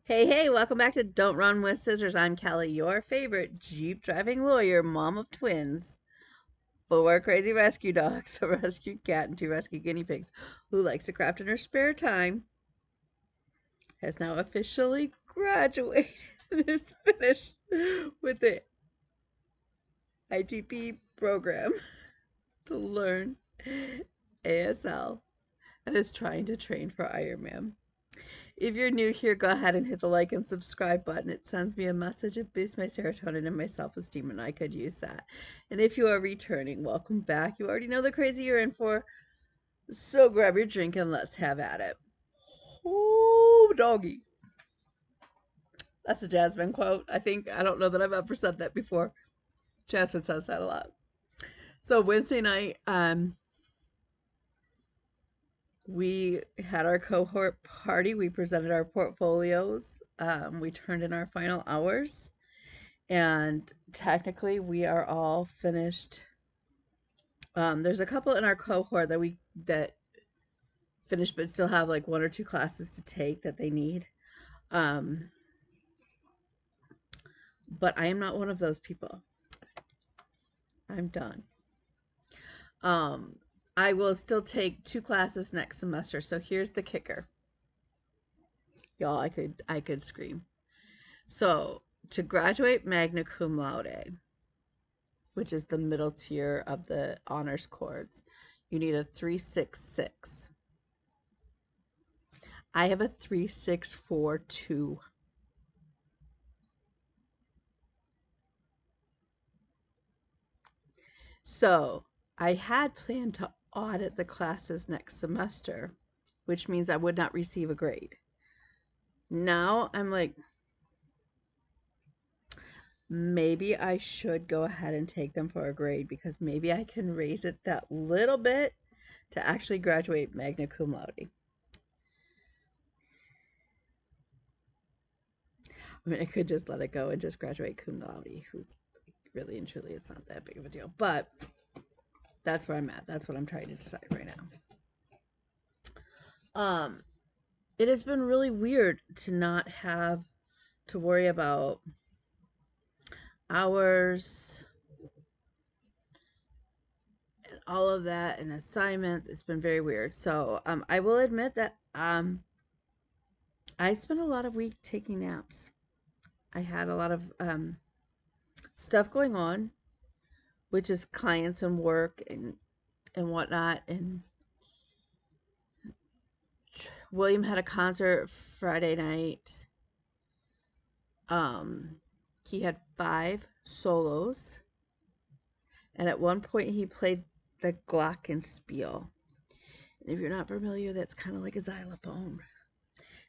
Hey, welcome back to Don't Run with Scissors. I'm Kelly, your favorite Jeep driving lawyer, mom of twins, four crazy rescue dogs, a rescue cat, and two rescue guinea pigs who likes to craft in her spare time, has now officially graduated and is finished with the ITP program to learn ASL and is trying to train for Ironman. If you're new here, go ahead and hit the like and subscribe button. It sends me a message. It boosts my serotonin and my self-esteem, and I could use that. And if you are returning, welcome back. You already know the crazy you're in for, so grab your drink and let's have at it. Oh, doggy. That's a Jasmine quote. I don't know that I've ever said that before. Jasmine says that a lot. So Wednesday night, we had our cohort party. We presented our portfolios. We turned in our final hours. And technically we are all finished. There's a couple in our cohort that finished but still have like one or two classes to take that they need. Um, but I am not one of those people. I'm done. Um, I will still take two classes next semester. So here's the kicker. Y'all, I could scream. So to graduate magna cum laude, which is the middle tier of the honors chords, you need a 366. I have a 3642. So I had planned to audit the classes next semester, which means I would not receive a grade. Now I'm like, maybe I should go ahead and take them for a grade because maybe I can raise it that little bit to actually graduate magna cum laude. I mean, I could just let it go and just graduate cum laude, who's really and truly, it's not that big of a deal. But that's where I'm at. That's what I'm trying to decide right now. It has been really weird to not have to worry about hours and all of that and assignments. It's been very weird. So I will admit that I spent a lot of week taking naps. I had a lot of stuff going on, which is clients and work and whatnot. And William had a concert Friday night. He had 5 solos, and at one point he played the glockenspiel. And if you're not familiar, that's kind of like a xylophone.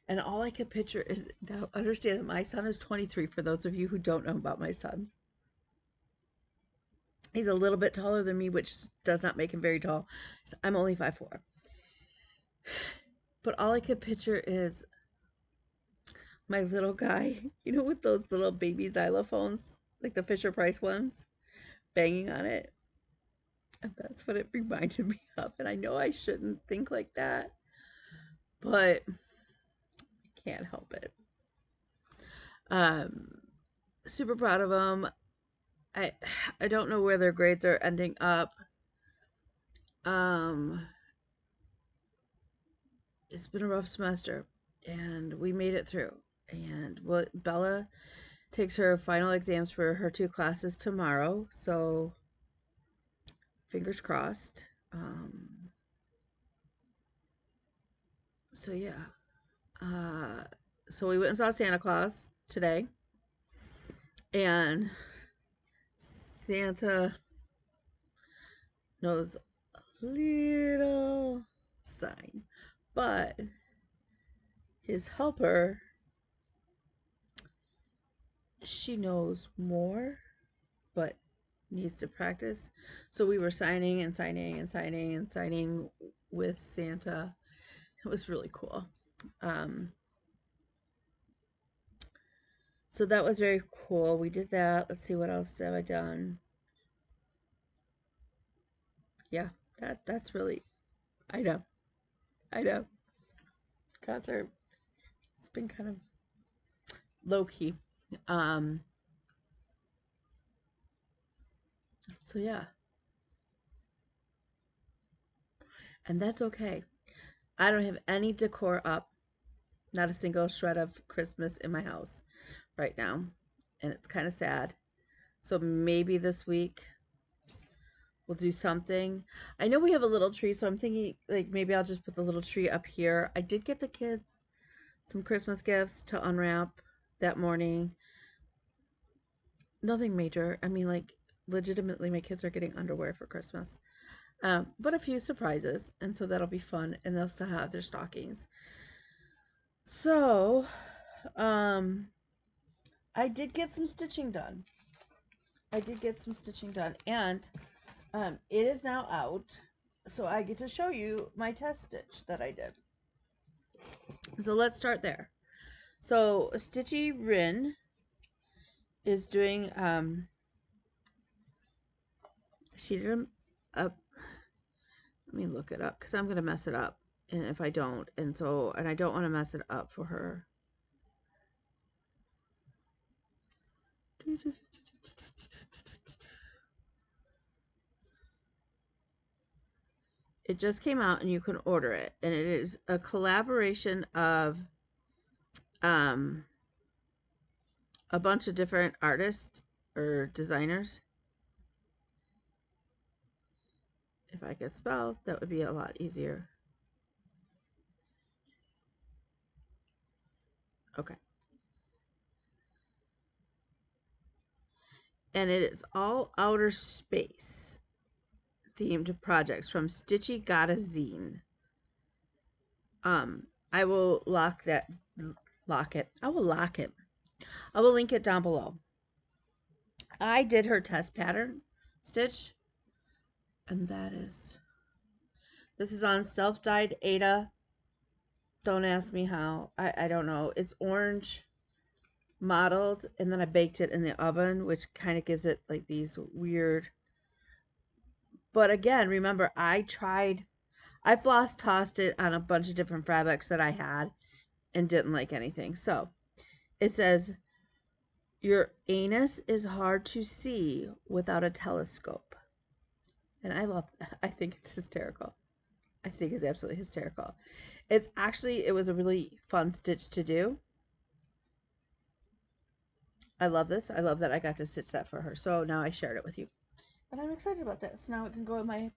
And all I could picture is, now understand that my son is 23, for those of you who don't know about my son. He's a little bit taller than me, which does not make him very tall. So I'm only 5'4". But all I could picture is my little guy, with those little baby xylophones, like the Fisher Price ones, banging on it. And that's what it reminded me of. And I know I shouldn't think like that, but I can't help it. Um, Super proud of them. I I don't know where their grades are ending up. Um, it's been a rough semester, and we made it through. And Bella takes her final exams for her 2 classes tomorrow, so fingers crossed. So yeah. Uh, so we went and saw Santa Claus today, and Santa knows a little sign, but his helper, she knows more, but needs to practice. So we were signing and signing and signing and signing with Santa. It was really cool. Um, so that was very cool. We did that. Let's see, what else have I done? Yeah, that's really, I know, I know. Concert. It's been kind of low key. Um, so yeah, and that's okay. I don't have any decor up, not a single shred of Christmas in my house right now, and it's kind of sad. So maybe this week we'll do something. I know we have a little tree, so I'm thinking like maybe I'll just put the little tree up here. I did get the kids some Christmas gifts to unwrap that morning. Nothing major. I mean, like, legitimately, my kids are getting underwear for Christmas. But a few surprises, and so that'll be fun, and they'll still have their stockings. So, um, I did get some stitching done. I did get some stitching done, and it is now out, so I get to show you my test stitch that I did. So let's start there. So Stitchy Rin is doing she did a let me look it up because I'm gonna mess it up, and if I don't, and I don't want to mess it up for her. It just came out and you can order it, and it is a collaboration of um a bunch of different artists or designers. If I could spell, that would be a lot easier. Okay. And it is all outer space themed projects from Stitchy Got a Zine. I will lock it. I will lock it. I will link it down below. I did her test pattern stitch, and this is on self-dyed Ada. Don't ask me how. I don't know. It's orange mottled, and then I baked it in the oven, which kind of gives it like these weird. But again, remember, I floss tossed it on a bunch of different fabrics that I had and didn't like anything. So it says, your anus is hard to see without a telescope. And I love that. I think it's hysterical. I think it's absolutely hysterical. It was a really fun stitch to do. I love this. I love that I got to stitch that for her. So now I shared it with you. And I'm excited about that. So now it can go in my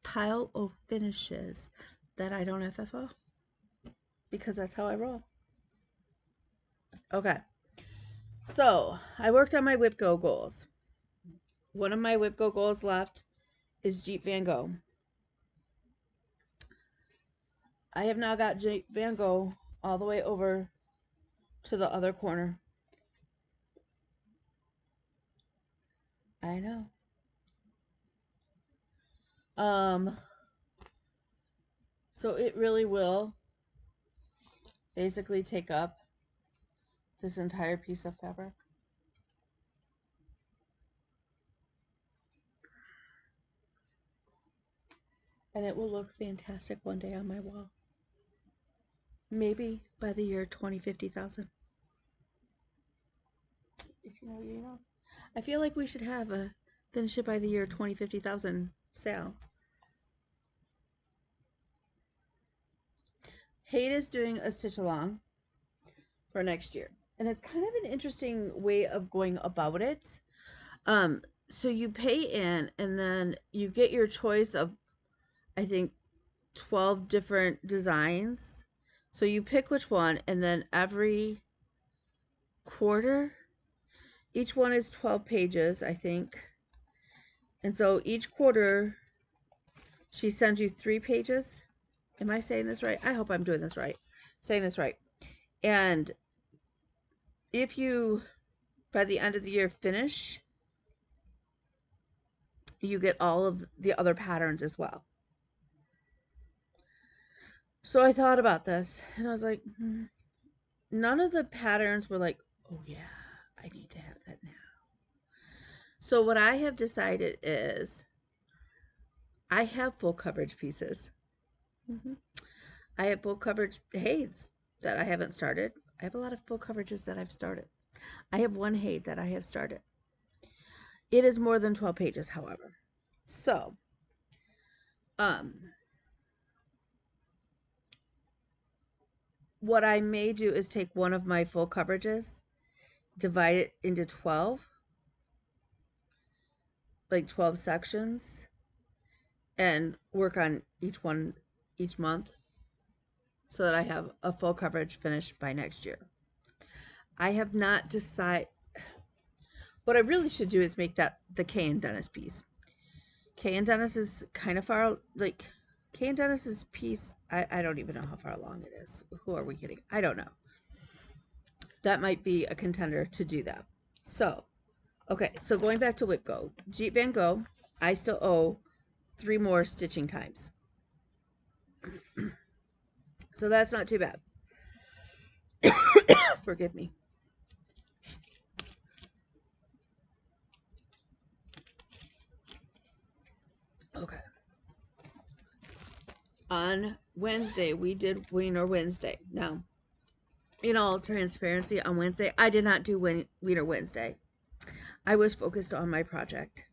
pile of finishes that I don't FFO. Because that's how I roll. Okay. So I worked on my Whip Go goals. One of my Whip Go goals left is Jeep Van Gogh. I have now got Jeep Van Gogh all the way over to the other corner. I know. So it really will basically take up this entire piece of fabric. And it will look fantastic one day on my wall. Maybe by the year 2050,000. If you know, you know. I feel like we should have a finish it by the year 2050,000 sale. Hate is doing a stitch along for next year. And it's kind of an interesting way of going about it. So you pay in and then you get your choice of, I think, 12 different designs. So you pick which one, and then every quarter, each one is 12 pages, I think. And so each quarter, she sends you 3 pages. Am I saying this right? I hope I'm doing this right. Saying this right. And if you, by the end of the year, finish, you get all of the other patterns as well. So I thought about this, and I was like, none of the patterns were like, oh yeah, I need to have that now. So what I have decided is I have full coverage pieces. I have full coverage Hades that I haven't started. I have a lot of full coverages that I've started. I have one hate that I have started. It is more than 12 pages, however. So, um, what I may do is take one of my full coverages, divide it into 12, like 12 sections, and work on each one each month so that I have a full coverage finished by next year. I have not decided. What I really should do is make that the Kay and Dennis piece. Kay and Dennis is kind of far, like, Kay and Dennis's piece, I don't even know how far along it is. Who are we kidding? I don't know. That might be a contender to do that. So, okay, so going back to Whitgo, Jeep Van Gogh, I still owe 3 more stitching times. So that's not too bad. Forgive me. Okay. On Wednesday, we did Wiener Wednesday. Now, in all transparency, on Wednesday, I did not do Wiener Wednesday. I was focused on my project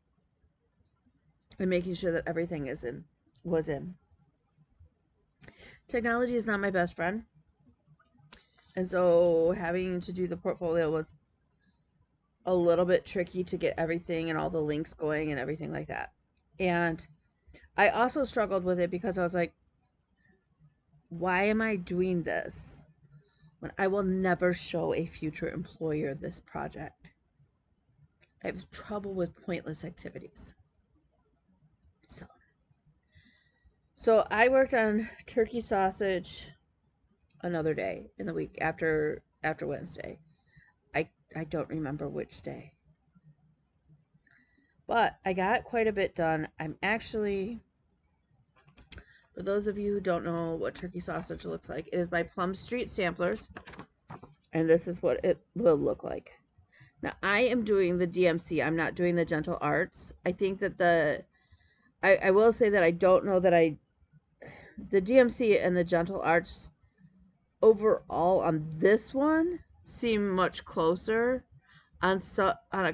and making sure that everything was in. Technology is not my best friend. And so having to do the portfolio was a little bit tricky to get everything and all the links going and everything like that. And I also struggled with it because I was like, why am I doing this when I will never show a future employer this project? I have trouble with pointless activities. So I worked on turkey sausage another day in the week after Wednesday. I don't remember which day. But I got quite a bit done. I'm actually, for those of you who don't know what turkey sausage looks like, it is by Plum Street Samplers. And this is what it will look like. Now, I am doing the DMC. I'm not doing the Gentle Arts. I think that I will say that I don't know that the DMC and the Gentle Arts overall on this one seem much closer. On a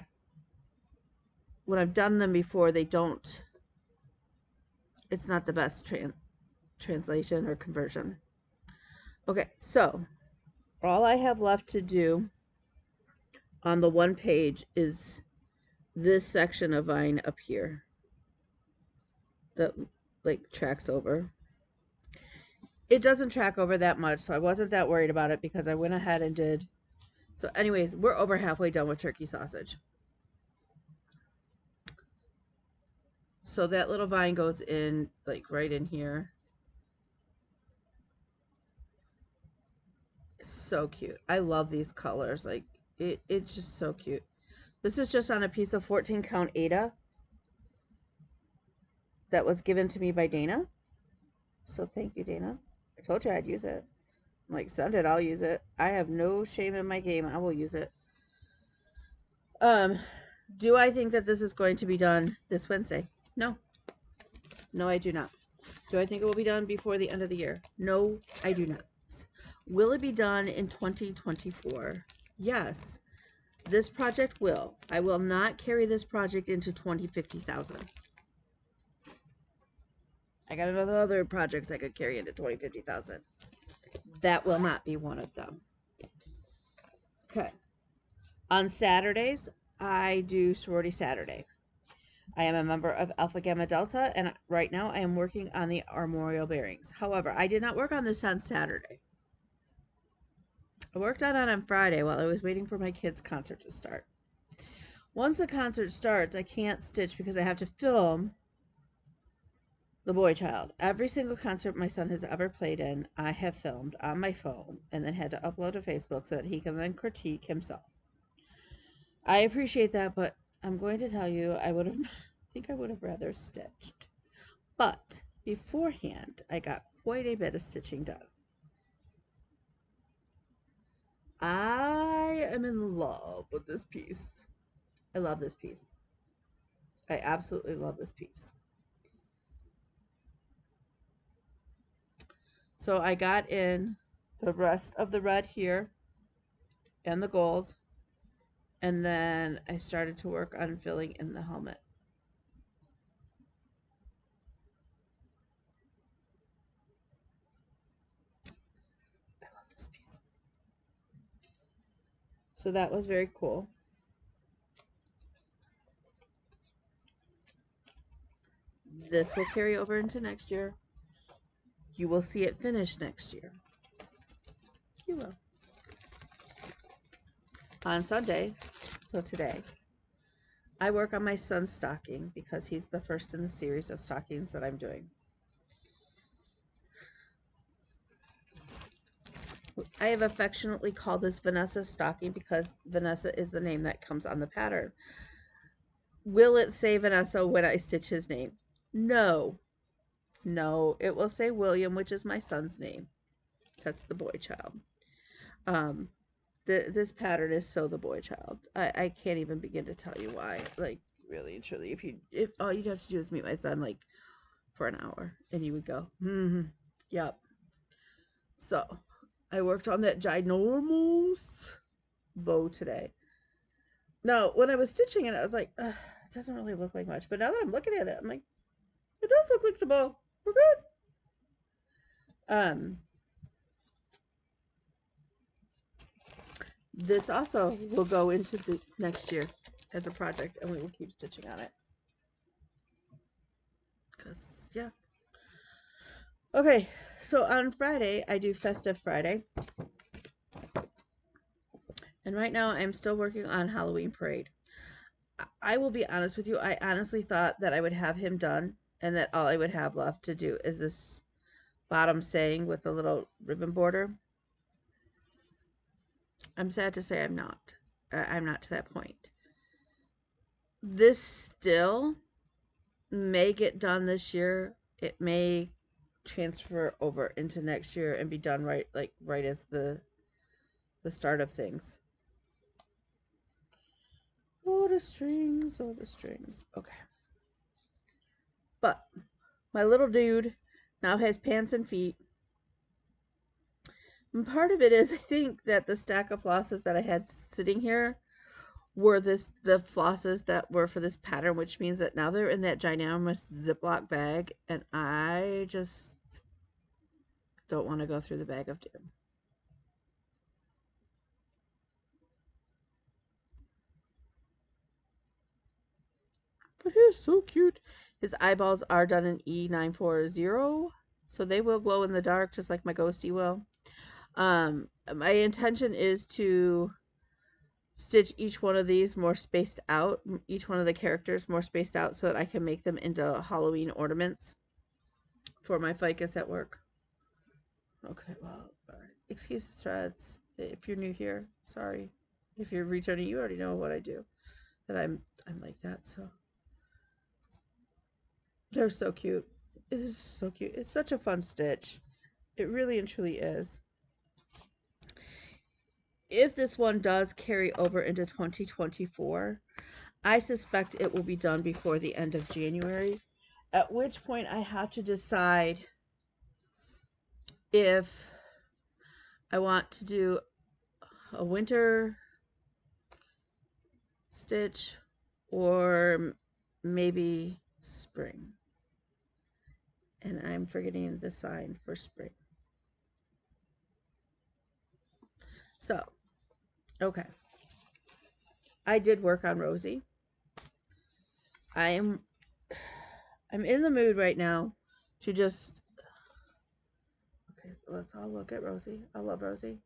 when I've done them before, they don't. It's not the best translation or conversion. Okay, so all I have left to do on the one page is this section of vine up here that like tracks over. It doesn't track over that much, so I wasn't that worried about it because I went ahead and did. So anyways, we're over halfway done with turkey sausage. So that little vine goes in like right in here. So cute. I love these colors. Like it's just so cute. This is just on a piece of 14 count Ada that was given to me by Dana. So thank you, Dana. I told you I'd use it. I'm like, send it, I'll use it. I have no shame in my game. I will use it. Do I think that this is going to be done this Wednesday? No. No, I do not. Do I think it will be done before the end of the year? No, I do not. Will it be done in 2024? Yes. This project will. I will not carry this project into 2050,000. I got another other projects I could carry into 2050,000. That will not be one of them. Okay. On Saturdays, I do Sorority Saturday. I am a member of Alpha Gamma Delta, and right now I am working on the armorial bearings. However, I did not work on this on Saturday. I worked on it on Friday while I was waiting for my kids' concert to start. Once the concert starts, I can't stitch because I have to film the boy child. Every single concert my son has ever played in, I have filmed on my phone and then had to upload to Facebook so that he can then critique himself. I appreciate that, but I'm going to tell you, I think I would have rather stitched. But beforehand, I got quite a bit of stitching done. I am in love with this piece. I love this piece. I absolutely love this piece. So I got in the rest of the red here and the gold. And then I started to work on filling in the helmet. I love this piece. So that was very cool. This will carry over into next year. You will see it finished next year. You will. On Sunday, so today, I work on my son's stocking because he's the first in the series of stockings that I'm doing. I have affectionately called this Vanessa's stocking because Vanessa is the name that comes on the pattern. Will it say Vanessa when I stitch his name? No. No, it will say William, which is my son's name. That's the boy child. Um, this pattern is so the boy child. I can't even begin to tell you why. Like, really and truly, if all you'd have to do is meet my son like for an hour and you would go, yep. So I worked on that ginormous bow today. Now, when I was stitching it, I was like, it doesn't really look like much. But now that I'm looking at it, I'm like, it does look like the bow. We're good. This also will go into the next year as a project, and we will keep stitching on it. Because, yeah. Okay, so on Friday, I do Festive Friday. And right now, I'm still working on Halloween Parade. I will be honest with you, I honestly thought that I would have him done, and that all I would have left to do is this bottom saying with a little ribbon border. I'm sad to say I'm not. I'm not to that point. This still may get done this year. It may transfer over into next year and be done right as the start of things. Oh, the strings, oh, the strings. Okay. But my little dude now has pants and feet. And part of it is I think that the stack of flosses that I had sitting here were the flosses that were for this pattern, which means that now they're in that ginormous Ziploc bag, and I just don't want to go through the bag of doom. But he is so cute. His eyeballs are done in E940, so they will glow in the dark just like my ghosty will. My intention is to stitch each one of these more spaced out, each one of the characters more spaced out, so that I can make them into Halloween ornaments for my ficus at work. Okay, well, excuse the threads. If you're new here, sorry. If you're returning, you already know what I do. That I'm like that, so. They're so cute. It is so cute. It's such a fun stitch. It really and truly is. If this one does carry over into 2024, I suspect it will be done before the end of January, at which point I have to decide if I want to do a winter stitch or maybe spring. And I'm forgetting the sign for spring. So, okay. I did work on Rosie. I'm in the mood right now to just, okay, so let's all look at Rosie. I love Rosie.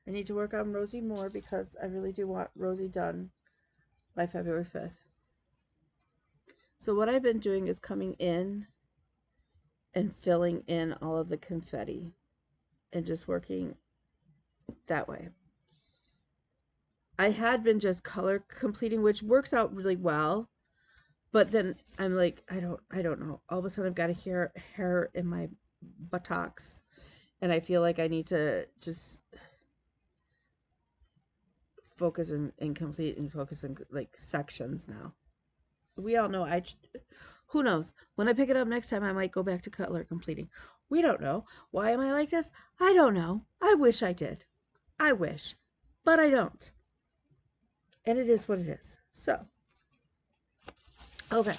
I need to work on Rosie more because I really do want Rosie done by February 5th. So what I've been doing is coming in and filling in all of the confetti and just working that way. I had been just color completing, which works out really well, but then I'm like, I don't know. All of a sudden I've got a hair in my buttocks, and I feel like I need to just focus and complete and focus on like sections now. We all know who knows? When I pick it up next time, I might go back to color completing. We don't know. Why am I like this? I don't know. I wish I did. I wish. But I don't. And it is what it is. So, okay.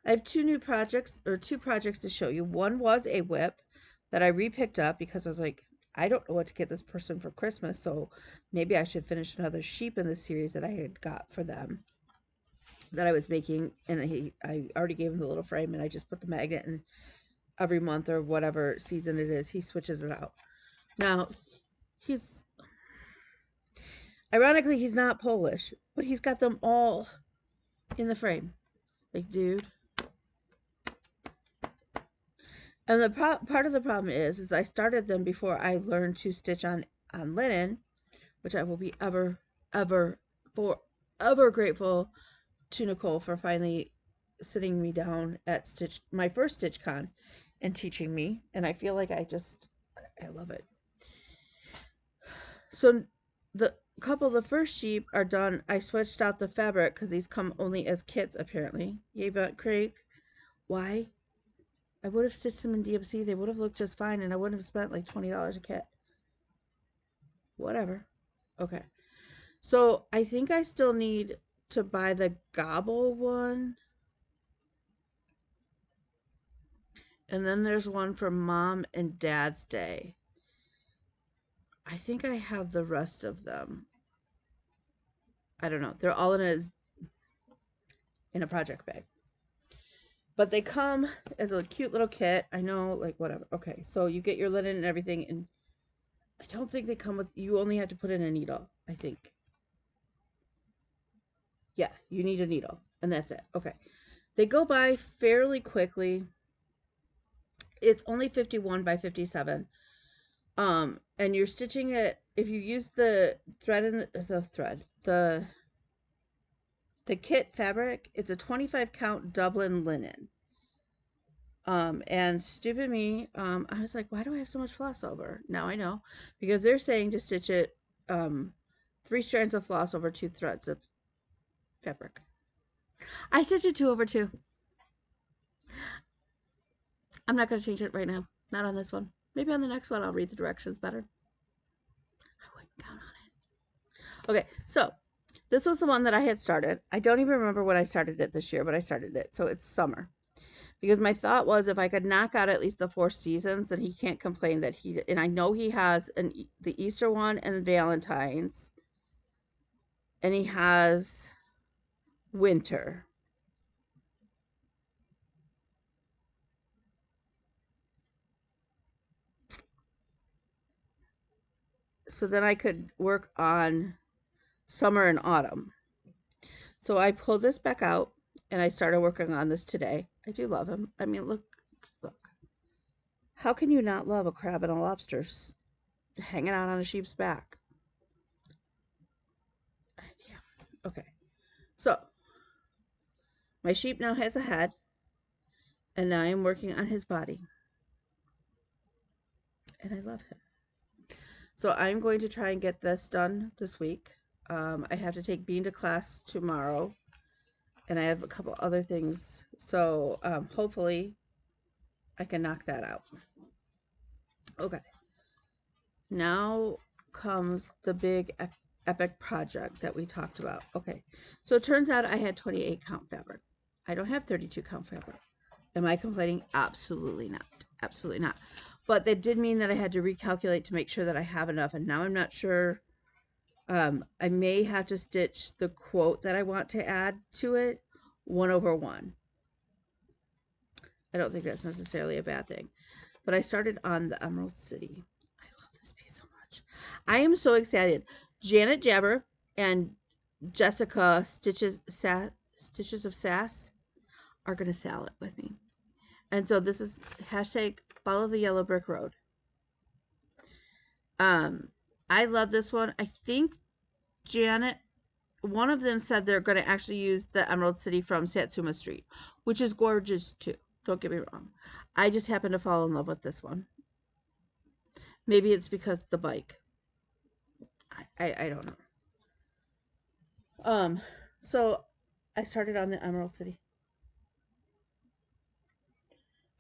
I have two projects to show you. One was a whip that I repicked up because I was like, I don't know what to get this person for Christmas, so maybe I should finish another sheep in the series that I had got for them that I was making. And I already gave him the little frame, and I just put the magnet in every month or whatever season it is. He switches it out. Now, he's ironically, he's not Polish, but he's got them all in the frame. Like, dude. And the part of the problem is I started them before I learned to stitch on linen, which I will be ever, forever grateful to Nicole for finally sitting me down at my first StitchCon and teaching me. And I feel like I love it. So the couple of the first sheep are done. I switched out the fabric because these come only as kits apparently. Yay, but Craig, why? I would have stitched them in DMC. They would have looked just fine, and I wouldn't have spent like $20 a kit. Whatever. Okay. So I think I still need to buy the gobble one. And then there's one for Mom and Dad's Day. I think I have the rest of them. I don't know. They're all in a project bag. But they come as a cute little kit. I know, like, whatever. Okay, so you get your linen and everything, and I don't think they come with, you only have to put in a needle, I think. Yeah, you need a needle, and that's it. Okay. They go by fairly quickly. It's only 51 by 57. And you're stitching it, if you use the thread in the kit fabric, it's a 25 count Dublin linen. And stupid me, I was like, why do I have so much floss over? Now I know, because they're saying to stitch it 3 strands of floss over 2 threads of fabric. I stitched it 2 over 2. I'm not going to change it right now. Not on this one. Maybe on the next one I'll read the directions better. I wouldn't count on it. Okay, so this was the one that I had started. I don't even remember when I started it this year, but I started it. So it's summer. Because my thought was if I could knock out at least the 4 seasons, then he can't complain that and I know he has the Easter one and Valentine's. And he has winter. So then I could work on summer and autumn. So I pulled this back out and I started working on this today. I do love him. I mean, look. How can you not love a crab and a lobster hanging out on a sheep's back? Yeah. Okay. So my sheep now has a head, and now I'm working on his body. And I love him. So I'm going to try and get this done this week. I have to take Bean to class tomorrow, and I have a couple other things. So hopefully I can knock that out. Okay. Now comes the big epic project that we talked about. Okay. So it turns out I had 28 count fabric. I don't have 32 count fabric. Am I complaining? Absolutely not. Absolutely not. But that did mean that I had to recalculate to make sure that I have enough. And now I'm not sure. I may have to stitch the quote that I want to add to it 1 over 1. I don't think that's necessarily a bad thing. But I started on the Emerald City. I love this piece so much. I am so excited. Janet Jabber and Jessica Stitches of Sass are going to sell it with me. And so this is hashtag follow the yellow brick road. I love this one. I think Janet, one of them said they're going to actually use the Emerald City from Satsuma Street, which is gorgeous too. Don't get me wrong. I just happen to fall in love with this one. Maybe it's because the bike. I don't know. So I started on the Emerald City.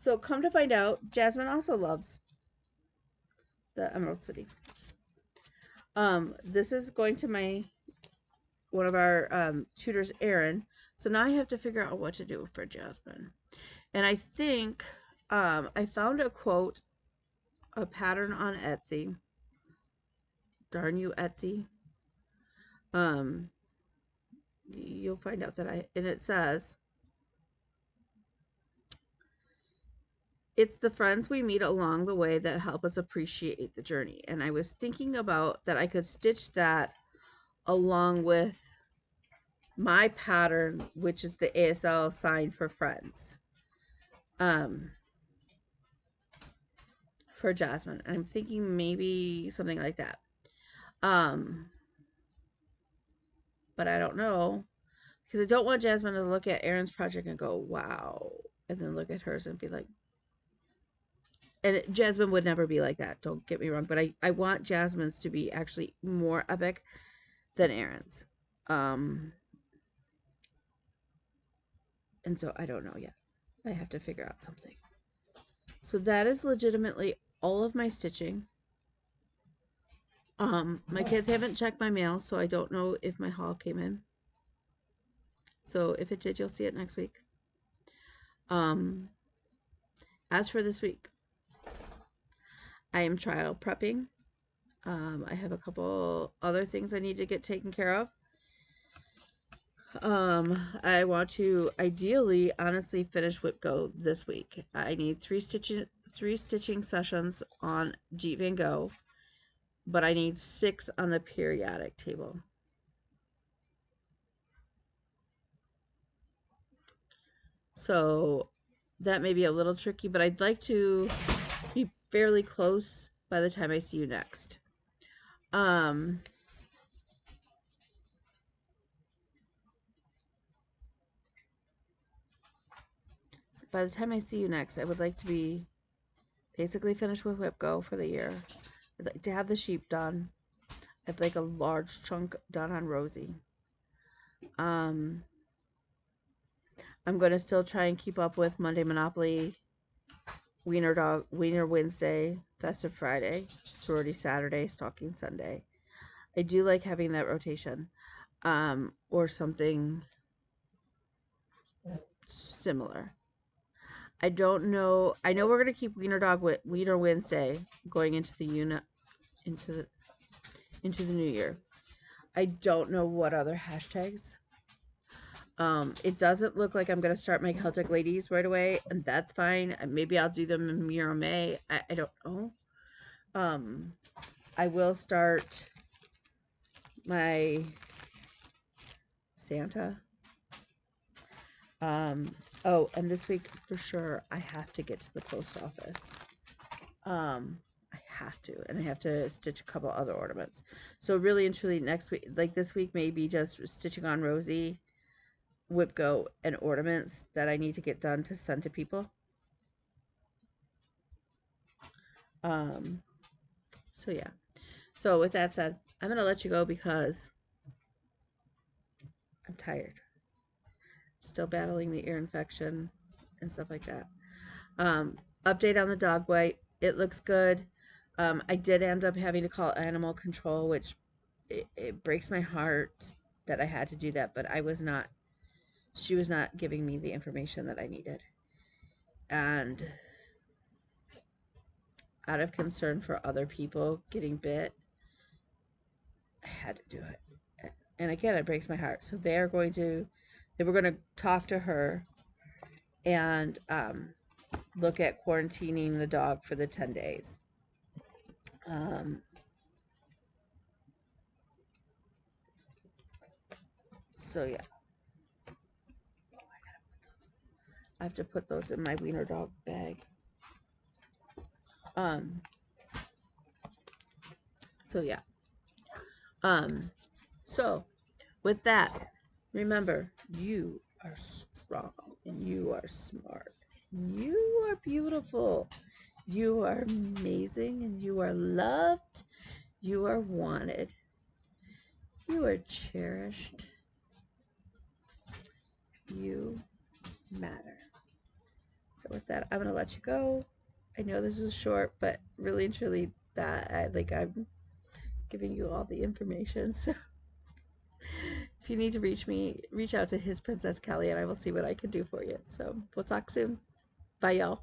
So come to find out, Jasmine also loves the Emerald City. This is going to one of our tutors, Erin. So now I have to figure out what to do for Jasmine. And I think I found a quote, a pattern on Etsy. Darn you, Etsy. You'll find out that and it says, it's the friends we meet along the way that help us appreciate the journey. And I was thinking about that I could stitch that along with my pattern, which is the ASL sign for friends, for Jasmine. And I'm thinking maybe something like that. But I don't know, because I don't want Jasmine to look at Erin's project and go, wow, and then look at hers and be like, and Jasmine would never be like that, don't get me wrong, but I want Jasmine's to be actually more epic than Erin's. And so I don't know yet. I have to figure out something. So that is legitimately all of my stitching. My kids haven't checked my mail, so I don't know if my haul came in. So if it did, you'll see it next week. As for this week, I am trial prepping. I have a couple other things I need to get taken care of. I want to ideally, honestly, finish Whip Go this week. I need three stitching sessions on Jeet Van Gogh, but I need 6 on the periodic table. So that may be a little tricky, but I'd like to be fairly close by the time I see you next. By the time I see you next, I would like to be basically finished with Whip Go for the year. I'd like to have the sheep done. I'd like a large chunk done on Rosie. I'm going to still try and keep up with Monday Monopoly, Wiener Wednesday, Festive Friday, Sorority Saturday, Stalking Sunday. I do like having that rotation, or something similar. I don't know. I know we're gonna keep Wiener Wednesday going into the into the new year. I don't know what other hashtags. It doesn't look like I'm gonna start my Celtic ladies right away, and that's fine. Maybe I'll do them in Mira May. I don't know. I will start my Santa. Oh, and this week for sure I have to get to the post office. I have to, and I have to stitch a couple other ornaments. So really and truly next week, like this week, maybe just stitching on Rosie, Whip Go, and ornaments that I need to get done to send to people. So yeah. So with that said, I'm gonna let you go because I'm tired. Still battling the ear infection and stuff like that. Update on the dog bite. It looks good. I did end up having to call animal control, which it breaks my heart that I had to do that, but she was not giving me the information that I needed. And out of concern for other people getting bit, I had to do it. And again, it breaks my heart. So they were going to talk to her and look at quarantining the dog for the 10 days. So yeah. I have to put those in my wiener dog bag. So yeah. So with that, remember, you are strong and you are smart. And you are beautiful. You are amazing and you are loved. You are wanted. You are cherished. You matter. So with that, I'm gonna let you go. I know this is short, but really and truly, I'm giving you all the information. So if you need to reach me, reach out to His Princess Kelly, and I will see what I can do for you. So we'll talk soon. Bye, y'all.